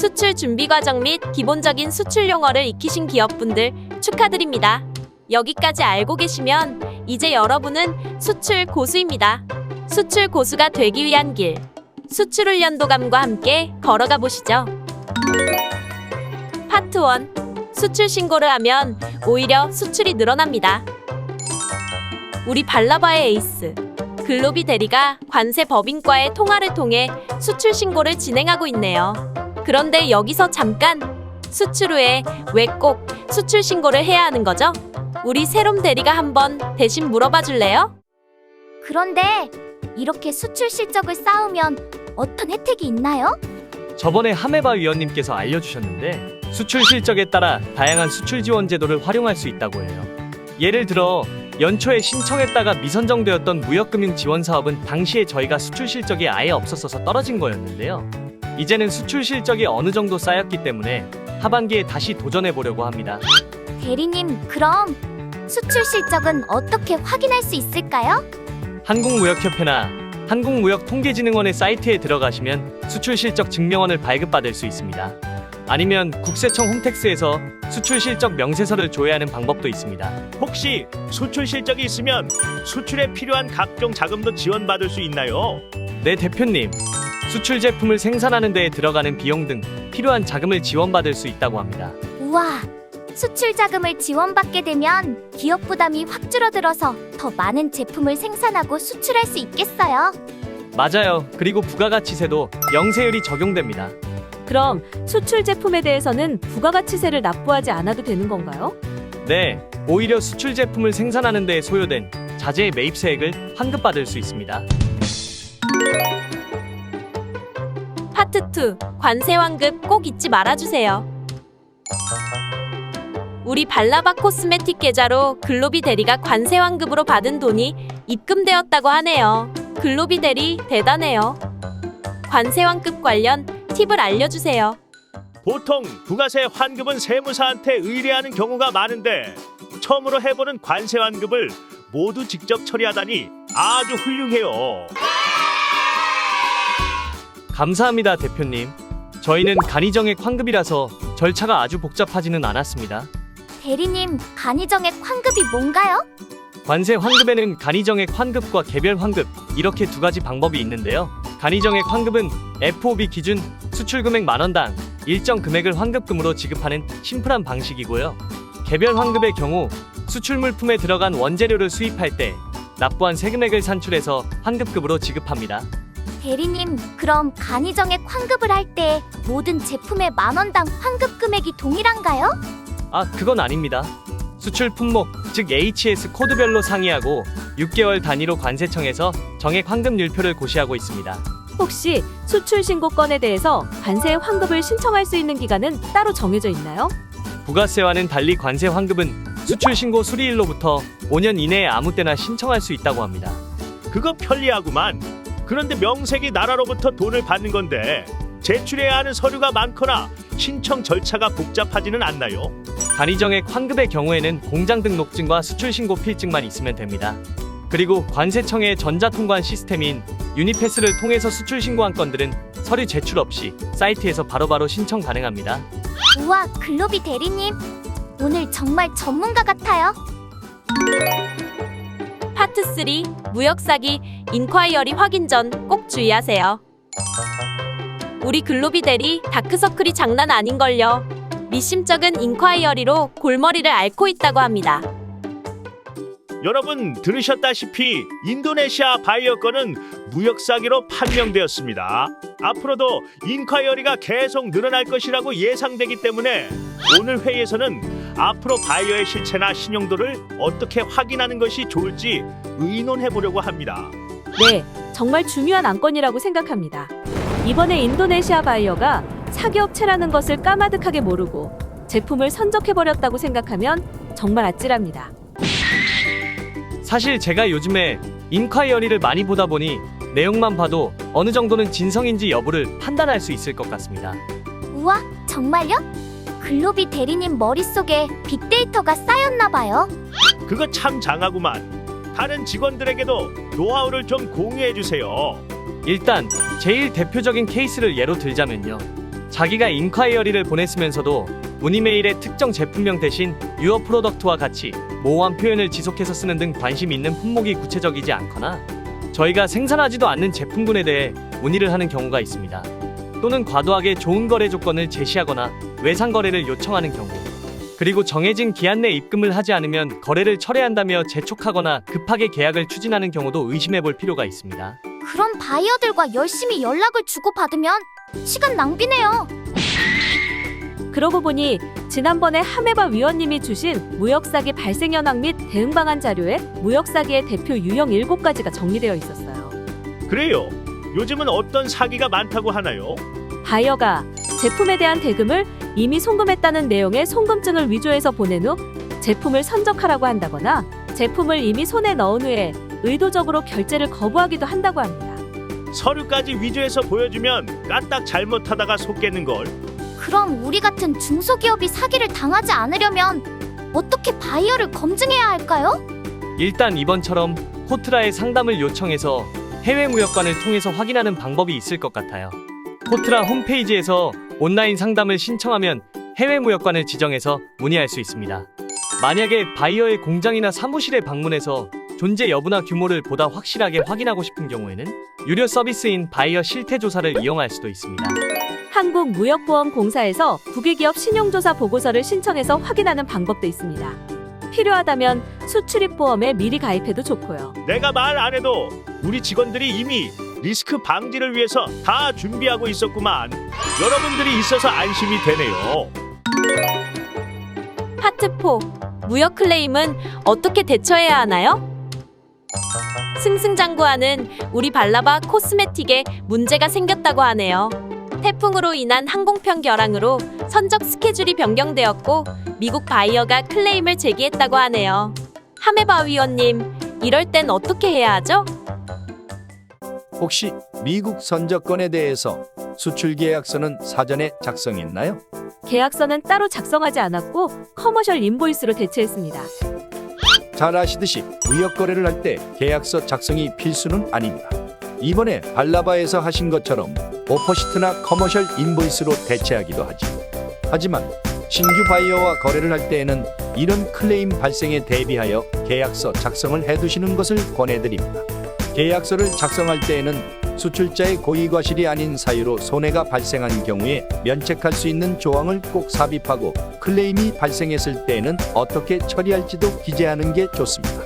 수출 준비 과정 및 기본적인 수출 용어를 익히신 기업분들 축하드립니다. 여기까지 알고 계시면 이제 여러분은 수출 고수입니다. 수출 고수가 되기 위한 길, 수출훈련도감과 함께 걸어가 보시죠. 파트 1. 수출 신고를 하면 오히려 수출이 늘어납니다. 우리 발라바의 에이스 글로비 대리가 관세 법인과의 통화를 통해 수출 신고를 진행하고 있네요. 그런데 여기서 잠깐, 수출 후에 왜 꼭 수출 신고를 해야 하는 거죠? 우리 세롬 대리가 한번 대신 물어봐 줄래요? 그런데 이렇게 수출 실적을 쌓으면 어떤 혜택이 있나요? 저번에 하메바 위원님께서 알려주셨는데 수출 실적에 따라 다양한 수출 지원 제도를 활용할 수 있다고 해요. 예를 들어 연초에 신청했다가 미선정되었던 무역금융 지원 사업은 당시에 저희가 수출 실적이 아예 없었어서 떨어진 거였는데요. 이제는 수출 실적이 어느 정도 쌓였기 때문에 하반기에 다시 도전해 보려고 합니다. 대리님, 그럼 수출 실적은 어떻게 확인할 수 있을까요? 한국무역협회나 한국무역통계진흥원의 사이트에 들어가시면 수출 실적 증명원을 발급받을 수 있습니다. 아니면 국세청 홈택스에서 수출 실적 명세서를 조회하는 방법도 있습니다. 혹시 수출 실적이 있으면 수출에 필요한 각종 자금도 지원받을 수 있나요? 네, 대표님. 수출 제품을 생산하는 데에 들어가는 비용 등 필요한 자금을 지원받을 수 있다고 합니다. 우와, 수출 자금을 지원받게 되면 기업 부담이 확 줄어들어서 더 많은 제품을 생산하고 수출할 수 있겠어요. 맞아요. 그리고 부가가치세도 영세율이 적용됩니다. 그럼 수출 제품에 대해서는 부가가치세를 납부하지 않아도 되는 건가요? 네, 오히려 수출 제품을 생산하는 데에 소요된 자재의 매입세액을 환급받을 수 있습니다. 파트 2. 관세 환급 꼭 잊지 말아주세요. 우리 발라바 코스메틱 계좌로 글로비 대리가 관세 환급으로 받은 돈이 입금되었다고 하네요. 글로비 대리 대단해요. 관세 환급 관련 팁을 알려주세요. 보통 부가세 환급은 세무사한테 의뢰하는 경우가 많은데 처음으로 해보는 관세 환급을 모두 직접 처리하다니 아주 훌륭해요. 감사합니다, 대표님. 저희는 간이정액 환급이라서 절차가 아주 복잡하지는 않았습니다. 대리님, 간이정액 환급이 뭔가요? 관세 환급에는 간이정액 환급과 개별 환급 이렇게 두 가지 방법이 있는데요. 간이정액 환급은 FOB 기준 수출금액 만원당 일정 금액을 환급금으로 지급하는 심플한 방식이고요. 개별 환급의 경우 수출 물품에 들어간 원재료를 수입할 때 납부한 세금액을 산출해서 환급금으로 지급합니다. 대리님, 그럼 간이정액 환급을 할 때 모든 제품의 만원당 환급 금액이 동일한가요? 그건 아닙니다. 수출 품목, 즉 HS 코드별로 상이하고 6개월 단위로 관세청에서 정액 환급률표를 고시하고 있습니다. 혹시 수출 신고 건에 대해서 관세 환급을 신청할 수 있는 기간은 따로 정해져 있나요? 부가세와는 달리 관세 환급은 수출 신고 수리일로부터 5년 이내에 아무 때나 신청할 수 있다고 합니다. 그거 편리하구만. 그런데 명색이 나라로부터 돈을 받는 건데 제출해야 하는 서류가 많거나 신청 절차가 복잡하지는 않나요? 간이정액 환급의 경우에는 공장 등록증과 수출 신고 필증만 있으면 됩니다. 그리고 관세청의 전자통관 시스템인 유니패스를 통해서 수출 신고한 건들은 서류 제출 없이 사이트에서 바로바로 신청 가능합니다. 우와, 글로비 대리님, 오늘 정말 전문가 같아요. 파트 3. 무역 사기 인콰이어리 확인 전 꼭 주의하세요. 우리 글로비 대리 다크서클이 장난 아닌걸요. 미심쩍은 인콰이어리로 골머리를 앓고 있다고 합니다. 여러분 들으셨다시피 인도네시아 바이어 건은 무역 사기로 판명되었습니다. 앞으로도 인콰이어리가 계속 늘어날 것이라고 예상되기 때문에 오늘 회의에서는 앞으로 바이어의 실체나 신용도를 어떻게 확인하는 것이 좋을지 의논해 보려고 합니다. 네, 정말 중요한 안건이라고 생각합니다. 이번에 인도네시아 바이어가 사기업체라는 것을 까마득하게 모르고 제품을 선적해버렸다고 생각하면 정말 아찔합니다. 사실 제가 요즘에 인콰이어리를 많이 보다 보니 내용만 봐도 어느 정도는 진성인지 여부를 판단할 수 있을 것 같습니다. 우와, 정말요? 글로비 대리님 머릿속에 빅데이터가 쌓였나 봐요. 그거 참 장하구만. 다른 직원들에게도 노하우를 좀 공유해 주세요. 일단 제일 대표적인 케이스를 예로 들자면요. 자기가 인콰이어리를 보냈으면서도 문의 메일에 특정 제품명 대신 유어 프로덕트와 같이 모호한 표현을 지속해서 쓰는 등 관심 있는 품목이 구체적이지 않거나 저희가 생산하지도 않는 제품군에 대해 문의를 하는 경우가 있습니다. 또는 과도하게 좋은 거래 조건을 제시하거나 외상 거래를 요청하는 경우, 그리고 정해진 기한 내 입금을 하지 않으면 거래를 철회한다며 재촉하거나 급하게 계약을 추진하는 경우도 의심해 볼 필요가 있습니다. 그런 바이어들과 열심히 연락을 주고받으면 시간 낭비네요. 그러고 보니 지난번에 하메바 위원님이 주신 무역사기 발생 현황 및 대응 방안 자료에 무역사기의 대표 유형 7가지가 정리되어 있었어요. 그래요. 요즘은 어떤 사기가 많다고 하나요? 바이어가 제품에 대한 대금을 이미 송금했다는 내용의 송금증을 위조해서 보낸 후 제품을 선적하라고 한다거나 제품을 이미 손에 넣은 후에 의도적으로 결제를 거부하기도 한다고 합니다. 서류까지 위조해서 보여주면 까딱 잘못하다가 속겠는걸. 그럼 우리 같은 중소기업이 사기를 당하지 않으려면 어떻게 바이어를 검증해야 할까요? 일단 이번처럼 코트라에 상담을 요청해서 해외 무역관을 통해서 확인하는 방법이 있을 것 같아요. 코트라 홈페이지에서 온라인 상담을 신청하면 해외 무역관을 지정해서 문의할 수 있습니다. 만약에 바이어의 공장이나 사무실에 방문해서 존재 여부나 규모를 보다 확실하게 확인하고 싶은 경우에는 유료 서비스인 바이어 실태조사를 이용할 수도 있습니다. 한국무역보험공사에서 국외기업 신용조사 보고서를 신청해서 확인하는 방법도 있습니다. 필요하다면 수출입보험에 미리 가입해도 좋고요. 내가 말 안 해도 우리 직원들이 이미 리스크 방지를 위해서 다 준비하고 있었구만. 여러분들이 있어서 안심이 되네요. 파트 4. 무역 클레임은 어떻게 대처해야 하나요? 승승장구하는 우리 발라바 코스메틱에 문제가 생겼다고 하네요. 태풍으로 인한 항공편 결항으로 선적 스케줄이 변경되었고 미국 바이어가 클레임을 제기했다고 하네요. 하메바 위원님, 이럴 땐 어떻게 해야 하죠? 혹시 미국 선적권에 대해서 수출 계약서는 사전에 작성했나요? 계약서는 따로 작성하지 않았고 커머셜 인보이스로 대체했습니다. 잘 아시듯이 무역 거래를 할 때 계약서 작성이 필수는 아닙니다. 이번에 발라바에서 하신 것처럼 오퍼시트나 커머셜 인보이스로 대체하기도 하죠. 하지만 신규 바이어와 거래를 할 때에는 이런 클레임 발생에 대비하여 계약서 작성을 해두시는 것을 권해드립니다. 계약서를 작성할 때에는 수출자의 고의과실이 아닌 사유로 손해가 발생한 경우에 면책할 수 있는 조항을 꼭 삽입하고 클레임이 발생했을 때에는 어떻게 처리할지도 기재하는 게 좋습니다.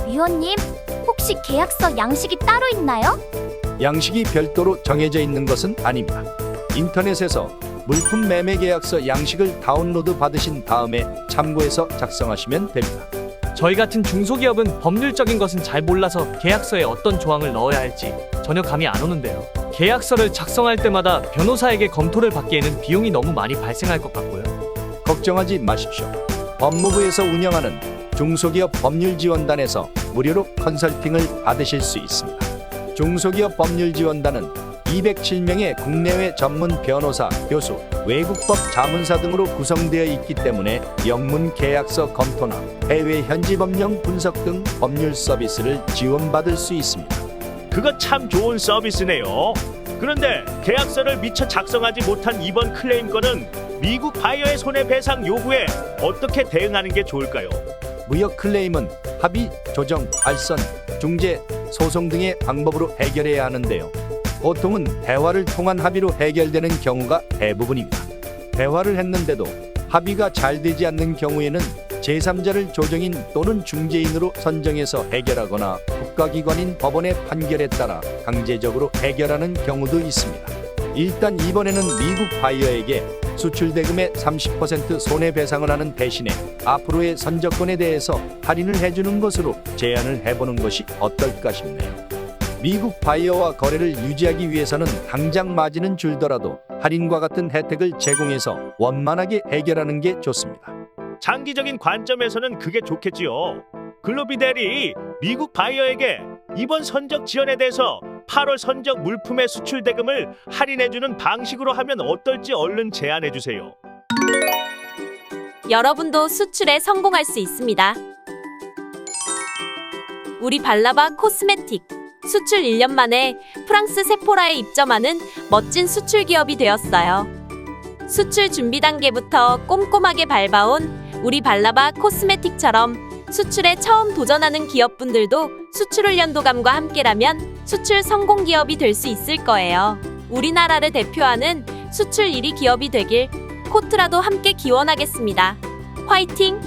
위원님, 혹시 계약서 양식이 따로 있나요? 양식이 별도로 정해져 있는 것은 아닙니다. 인터넷에서 물품 매매 계약서 양식을 다운로드 받으신 다음에 참고해서 작성하시면 됩니다. 저희 같은 중소기업은 법률적인 것은 잘 몰라서 계약서에 어떤 조항을 넣어야 할지 전혀 감이 안 오는데요. 계약서를 작성할 때마다 변호사에게 검토를 받기에는 비용이 너무 많이 발생할 것 같고요. 걱정하지 마십시오. 법무부에서 운영하는 중소기업 법률지원단에서 무료로 컨설팅을 받으실 수 있습니다. 중소기업 법률지원단은 207명의 국내외 전문 변호사, 교수, 외국법 자문사 등으로 구성되어 있기 때문에 영문 계약서 검토나 해외 현지 법령 분석 등 법률 서비스를 지원받을 수 있습니다. 그거 참 좋은 서비스네요. 그런데 계약서를 미처 작성하지 못한 이번 클레임 건은 미국 바이어의 손해배상 요구에 어떻게 대응하는 게 좋을까요? 무역 클레임은 합의, 조정, 알선, 중재, 소송 등의 방법으로 해결해야 하는데요. 보통은 대화를 통한 합의로 해결되는 경우가 대부분입니다. 대화를 했는데도 합의가 잘 되지 않는 경우에는 제3자를 조정인 또는 중재인으로 선정해서 해결하거나 국가기관인 법원의 판결에 따라 강제적으로 해결하는 경우도 있습니다. 일단 이번에는 미국 바이어에게 수출 대금의 30% 손해배상을 하는 대신에 앞으로의 선적권에 대해서 할인을 해주는 것으로 제안을 해보는 것이 어떨까 싶네요. 미국 바이어와 거래를 유지하기 위해서는 당장 마진은 줄더라도 할인과 같은 혜택을 제공해서 원만하게 해결하는 게 좋습니다. 장기적인 관점에서는 그게 좋겠지요. 글로비 대리, 미국 바이어에게 이번 선적 지원에 대해서 8월 선적 물품의 수출 대금을 할인해주는 방식으로 하면 어떨지 얼른 제안해주세요. 여러분도 수출에 성공할 수 있습니다. 우리 발라바 코스메틱 수출 1년 만에 프랑스 세포라에 입점하는 멋진 수출 기업이 되었어요. 수출 준비 단계부터 꼼꼼하게 밟아온 우리 발라바 코스메틱처럼 수출에 처음 도전하는 기업분들도 수출을 연도감과 함께라면 수출 성공 기업이 될 수 있을 거예요. 우리나라를 대표하는 수출 1위 기업이 되길 코트라도 함께 기원하겠습니다. 화이팅!